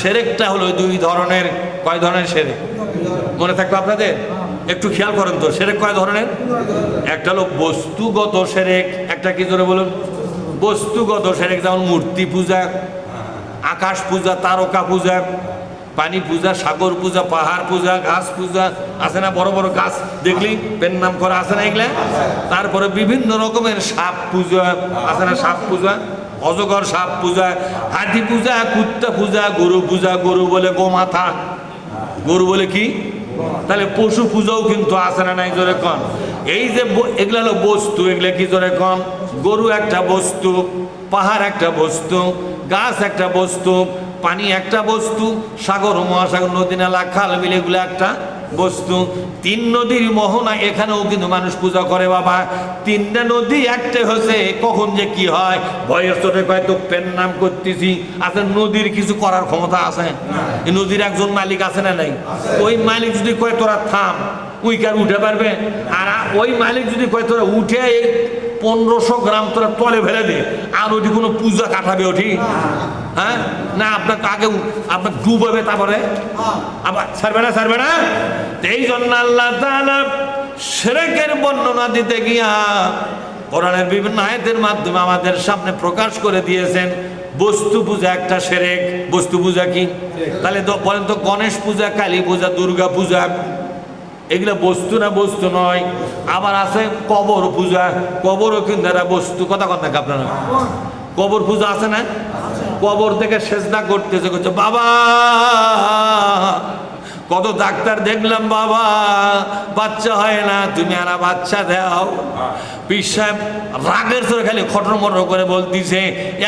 সেরেকটা হলো দুই ধরনের। কয় ধরনের সেরেক মনে থাকবে আপনাদের? একটু খেয়াল করেন তো, সেরেক কয় ধরনের? একটা হলো বস্তুগত সেরেক, একটা কি জোরে বলুন? বস্তুগত সেরেক, যেমন মূর্তি পূজা, আকাশ পূজা, তারকা পূজা, পানি পূজা, সাগর পূজা, পাহাড় পূজা, গাছ পূজা আছে না? বড় বড় গাছ দেখলি পেন নাম করা আছে না এগুলা? তারপরে বিভিন্ন রকমের সাপ পূজা আছে না? সাপ পূজা, অজগর সাপ পূজা, হাতি পূজা, কুত্তা পূজা, গরু পূজা, গরু বলে গোমাথা, গরু বলে কি? তাহলে পশু পূজাও কিন্তু আছে না? নাই জোরে কন। এই যে এগুলা হলো বস্তু, এগুলা কি জোরে কন? গরু একটা বস্তু, পাহাড় একটা বস্তু, গাছ একটা বস্তু, পানি একটা বস্তু, সাগর মহাসাগর, নদী নালা, খাল বিল এগুলো একটা বস্তু। তিন নদীর মোহনা, এখানেও কিন্তু মানুষ পূজা করে বাবা। তিনটা নদী একটা হচ্ছে, কখন যে কি হয় ভয়ের চোটে কয় তো পেন নাম করতেছি। আচ্ছা, নদীর কিছু করার ক্ষমতা আছে? নদীর একজন মালিক আছে না নাই? ওই মালিক যদি কয় তোরা থাম, ওই কার উঠে পারবে? আর ওই মালিক যদি কয় তোরা উঠে 1500 গ্রাম তোরা তলে ফেলে দে, আর ওটি কোনো পূজা কাটাবে ওটি? হ্যাঁ না, আপনাকে আগে আপনার ডুবাবে, তারপরে আবার ছাড়বে না, ছাড়বে না। এই জন্য আল্লাহ তাআলা শিরকের বর্ণনা দিতে গিয়া কোরআনের বিভিন্ন আয়াতের মাধ্যমে আমাদের সামনে প্রকাশ করে দিয়েছেন বস্তু পূজা একটা শিরক। বস্তু পূজা কি? তাহলে তো বলেন তো, গণেশ পূজা, কালী পূজা, দুর্গা পূজা এগুলো বস্তু না বস্তু নয়? আবার আছে কবর পূজা, কবরও কিন্তু একটা বস্তু। কথা কথা আপনারা কবর পূজা আছে না? কবর থেকে সেজদা করতেছে, করছে বাবা, কত ডাক্তার দেখলাম বাবা, বাচ্চা হয় না, তুমি আনা বাচ্চা দাও। পীর সাহেব রাগের চোরে খালি খটর মটর করে বলতিছে,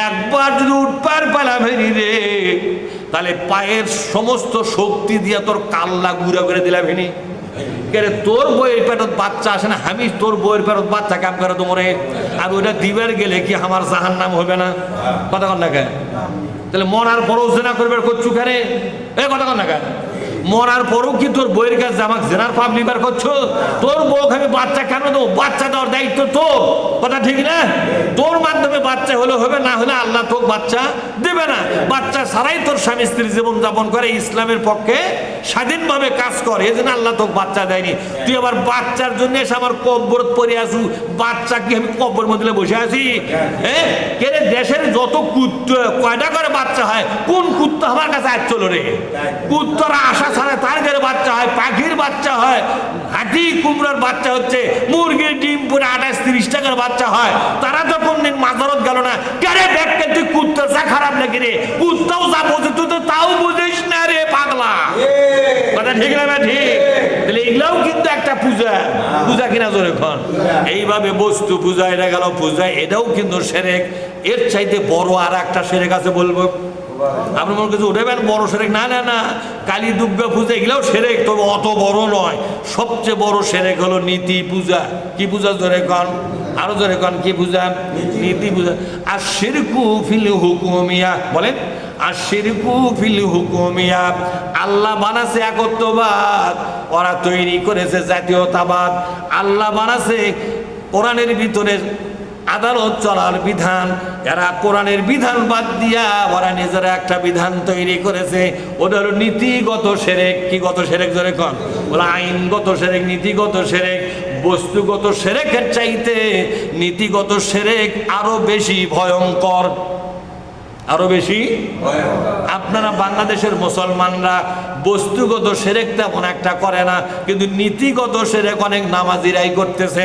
একবার যদি উঠপার পালা ফেরি রে, তাহলে পায়ের সমস্ত শক্তি দিয়া তোর কাল্লা গুঁড়া করে দিলাম। ফেনি কেরে তোর বইয়ের পেটত বাচ্চা আসে না, আমি তোর বইয়ের পেটত বাচ্চা কাম করে তোমরে, আর ওইটা দিবার গেলে কি আমার জাহান্নাম হবে না? কথা কন না কেন? তাহলে মরার পরও জেনা করবে করছু কেরে? এ কথা কন না কেন? মরার পরও কি তোর বইয়ের কাছে আমাকে জেনার পাপ লিবার করছো? তোর বউ আমি বাচ্চা কেন দেবো? বাচ্চা দেওয়ার দায়িত্ব তোর। কথা ঠিক না? তোর মাধ্যমে বাচ্চা হলে হবে, না হলে আল্লাহ তোকে বাচ্চা দেবে না। বাচ্চা ছাড়াই তোর স্বামী স্ত্রী জীবন যাপন করে, ইসলামের পক্ষে স্বাধীনভাবে কাজ করে, এই জন্য আল্লাহ তোকে বাচ্চা দেয়নি। তুই আবার বাচ্চার জন্য এসে আমার কব্বরত পড়ে আসু। বাচ্চা কি আমি কব্বর মধ্যে বসে আছি? হ্যাঁ, কে রে, দেশের যত কুত্তা কয়টা করে বাচ্চা হয়, কোন কুত্তা আমার কাছে আজ চলো রে? কুত্তারা আশা ছাড়া তার ঘরে বাচ্চা হয়, পাখির বাচ্চা হয়, হাতি কুমড়ার বাচ্চা হচ্ছে, মুরগির ডিম পুরো 28-30 টাকার বাচ্চা হয়। তারা তো কোনদিন মাজারত গেল না। কেরে ব্যাগকে তুই কুত্তার চা খারাপ লাগে রে? কুত্তাও যা বোঝে তুই তো তাও বুঝিস না রে পাগলা। কথা ঠিক না? ঠিক। তাহলে এগুলাও কিন্তু একটা পূজা, পূজা কিনা জোরে খন। এইভাবে বস্তু পূজা, এটা গেল পূজা, এটাও কিন্তু শিরক। এর চাইতে বড় আর একটা শিরক আছে, বলবো আপনি মনে কিছু উঠেবেন বড় শিরক? না না না, কালী দুর্গা পূজা এগুলাও শিরক, তবে অত বড় নয়। সবচেয়ে বড় শিরক হলো নীতি পূজা। কি পূজা জোরে কন? আরো জোরে কন, কি পূজা? নীতি পূজা। আর শিরকু ফিল হুকুমিয়া, বলেন আর শিরকু ফিল হুকুমিয়া, আল্লাহ বানাছে একত্ববাদ, ওরা তৈরি করেছে জাতীয়তাবাদ। আল্লাহ বানাছে কোরআনের ভিতরে আদালত চলার বিধান, এরা কোরআনের বিধান বাদ দিয়া ওরা নিজেরা একটা বিধান তৈরি করেছে, ওটা হলো নীতিগত শিরক। কি গত শিরক জোরে কন? ওরা আইনগত শিরক, নীতিগত শিরক। বস্তুগত শিরকের চাইতে নীতিগত শিরক আরো বেশি ভয়ঙ্কর, আরো বেশি। আপনারা বাংলাদেশের মুসলমানরা বস্তুগত শিরক তেমন একটা করে না, কিন্তু নীতিগত শিরক অনেক নামাজিরাই করতেছে।